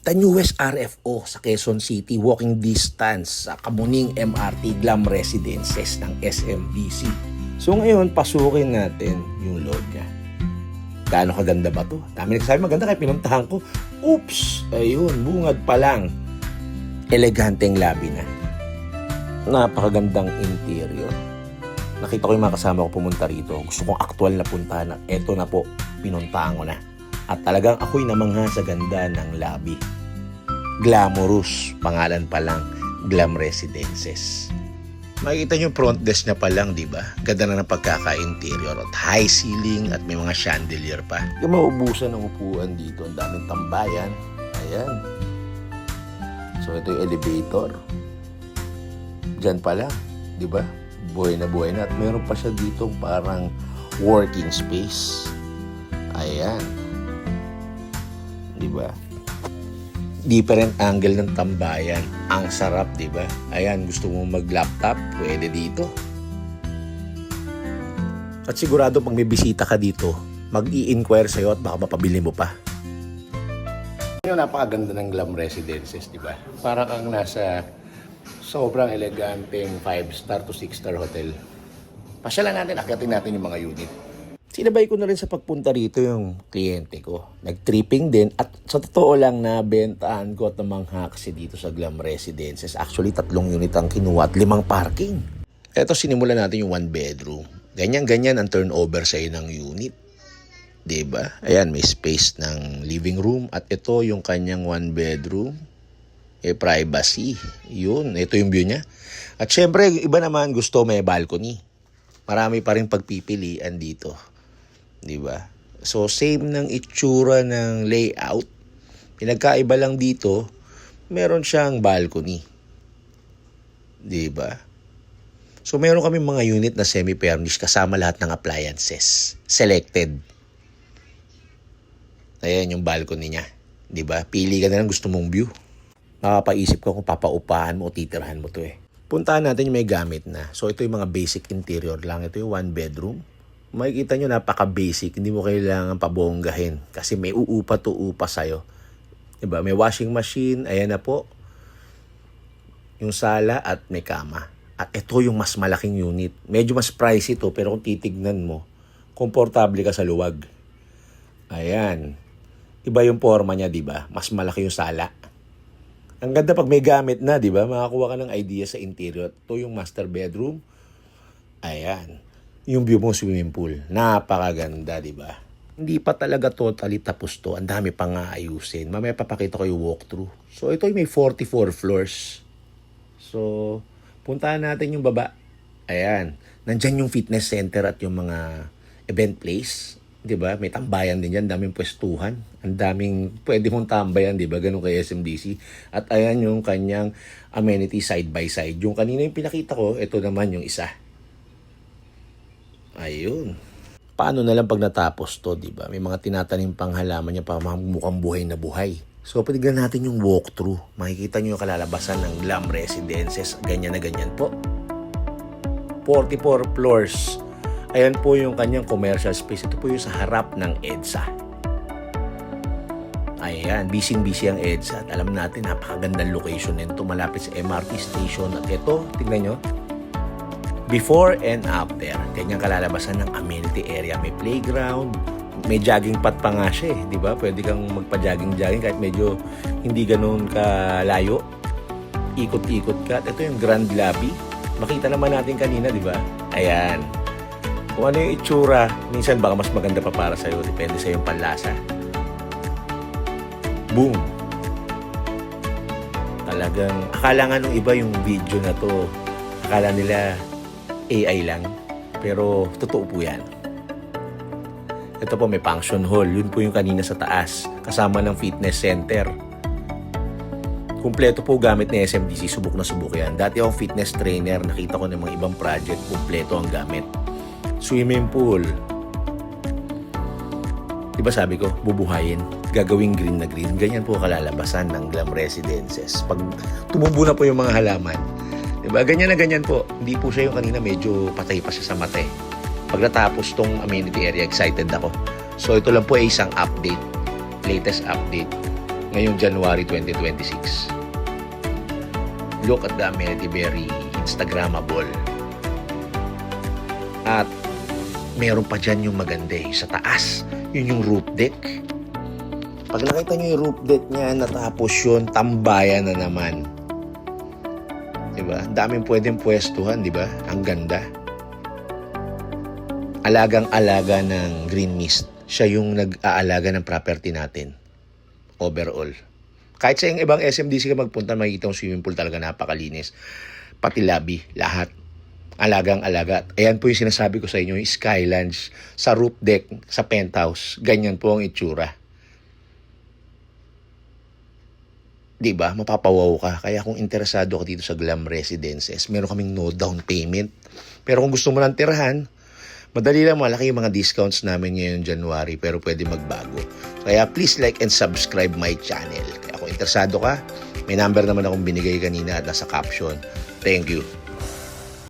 The newest RFO sa Quezon City, walking distance sa Kamuning MRT Glam Residences ng SMDC. So ngayon, pasukin natin yung loob niya. Gaano kaganda ba to? Dami nagsasabi maganda kaya pinuntahan ko. Oops! Ayun, bungad pa lang. Eleganteng lobby na. Napakagandang interior. Nakita ko yung mga kasama ko pumunta rito. Gusto kong aktual na puntahan. Eto na po, pinuntahan ko na. At talagang ako'y namangha sa ganda ng lobby. Glamorous, pangalan pa lang, Glam Residences. Makikita nyo yung front desk niya pa lang, di ba? Ganda na ng pagkaka-interior at high ceiling at may mga chandelier pa. Yung maubusan ng upuan dito, ang daming tambayan. Ayan. So ito yung elevator. Diyan pa lang, di ba? Buhay na buhay na. At meron pa siya dito parang working space. Ayan. Diba? Different angle ng tambayan. Ang sarap, diba? Ayan, gusto mo mag-laptop, pwede dito. At sigurado pag may bisita ka dito, mag-i-inquire sa'yo at baka mapabili mo pa. Yung napakaganda ng Glam Residences, diba? Para kang nasa sobrang eleganteng 5-star to 6-star hotel. Pasyalan natin, akyatin natin yung mga unit. Sinabay ko na rin sa pagpunta rito yung kliyente ko. Nag-tripping din at sa totoo lang na bentahan ko at namangha kasi dito sa Glam Residences. Actually, 3 unit ang kinuha at 5 parking. Eto, sinimulan natin yung 1 bedroom. Ganyan-ganyan ang turnover sa'yo ng unit. Diba? Ayan, may space ng living room at ito yung kanyang 1 bedroom. Privacy. Yun, ito yung view niya. At syempre, iba naman gusto may balcony. Marami pa rin pagpipilian dito. Diba? So, same ng itsura ng layout. Pinagkaiba lang dito, meron siyang balcony. Diba? So, meron kami mga unit na semi-furnished kasama lahat ng appliances. Selected. Ayan yung balcony niya. Diba? Pili ka na lang gusto mong view. Makapaisip ka kung papaupahan mo o titirahan mo to eh. Puntahan natin yung may gamit na. So, ito yung mga basic interior lang. Ito yung 1 bedroom. Makikita nyo, napaka-basic. Hindi mo kailangan pabonggahin. Kasi may uupa-tuupa sa'yo. Diba? May washing machine. Ayan na po. Yung sala at may kama. At ito yung mas malaking unit. Medyo mas pricey to. Pero kung titignan mo, komportable ka sa luwag. Ayan. Iba yung forma niya, diba? Mas malaki yung sala. Ang ganda pag may gamit na, di ba? Makakuha ka ng idea sa interior. Ito yung master bedroom. Ayan. Yung view mo, swimming pool. Napakaganda, di ba? Hindi pa talaga totally tapos to. Ang dami pang aayusin. Mamaya papakita ko yung walkthrough. So, ito yung may 44 floors. So, puntahan natin yung baba. Ayan. Nandyan yung fitness center at yung mga event place. Diba? May tambayan din yan, daming pwestuhan. Ang daming pwede mong tambayan, diba? Ganun kay SMDC. At ayan yung kanyang amenity side by side. Yung kanina yung pinakita ko, ito naman yung isa. Ayun. Paano na lang pag natapos to, diba? May mga tinatanim pang halaman niya pa mukhang buhay na buhay. So, patignan natin yung walkthrough. Makikita nyo yung kalalabasan ng Glam Residences. Ganyan na ganyan po. 44 floors. Ayan po yung kanyang commercial space. Ito po yung sa harap ng EDSA. Ayan, busy-busy ang EDSA. At alam natin, napakagandang location nito. Malapit sa MRT station. At ito, tignan nyo. Before and after. Ganyang kalalabasan ng amenity area. May playground. May jogging pad pa nga siya eh. Diba? Pwede kang magpa-jogging-jogging kahit medyo hindi ganun kalayo. Ikot-ikot ka. At ito yung grand lobby. Makita naman natin kanina, diba? Ayan. Kung ano yung itsura, minsan baka mas maganda pa para sa'yo. Depende sa yung panlasa. Boom! Talagang, akala nga nung iba yung video na to, akala nila AI lang. Pero, totoo po yan. Ito po, may function hall. Yun po yung kanina sa taas. Kasama ng fitness center. Kumpleto po gamit ni SMDC. Subok na subok yan. Dati akong fitness trainer. Nakita ko ng mga ibang project. Kumpleto ang gamit. Swimming pool. Diba sabi ko, bubuhayin. Gagawing green na green. Ganyan po kalalabasan ng Glam Residences. Pag tumubo na po yung mga halaman. Diba? Ganyan na ganyan po. Hindi po siya yung kanina medyo patay pa siya sa mata eh. Pag natapos tong amenity area, excited ako. So ito lang po ay isang update. Latest update. ngayong January 2026. Look at the amenity, very Instagrammable. At meron pa dyan yung maganda sa taas. Yun yung roof deck. Pag nakita nyo yung roof deck niya, natapos yun, tambayan na naman. Diba? Ang daming pwedeng pwestuhan, diba? Ang ganda. Alagang-alaga ng Green Mist. Siya yung nag-aalaga ng property natin. Overall. Kahit sa yung ibang SMDC ka magpunta, makikita yung swimming pool talaga napakalinis. Pati lobby, lahat. Alagang-alaga. Ayan po yung sinasabi ko sa inyo, yung sky lounge sa roof deck, sa penthouse. Ganyan po ang itsura. Diba? Mapapawaw ka. Kaya kung interesado ka dito sa Glam Residences, meron kaming no down payment. Pero kung gusto mo ng tirahan, madali lang, malaki yung mga discounts namin ngayon January, pero pwede magbago. Kaya please like and subscribe my channel. Kaya kung interesado ka, may number naman akong binigay kanina at nasa caption. Thank you.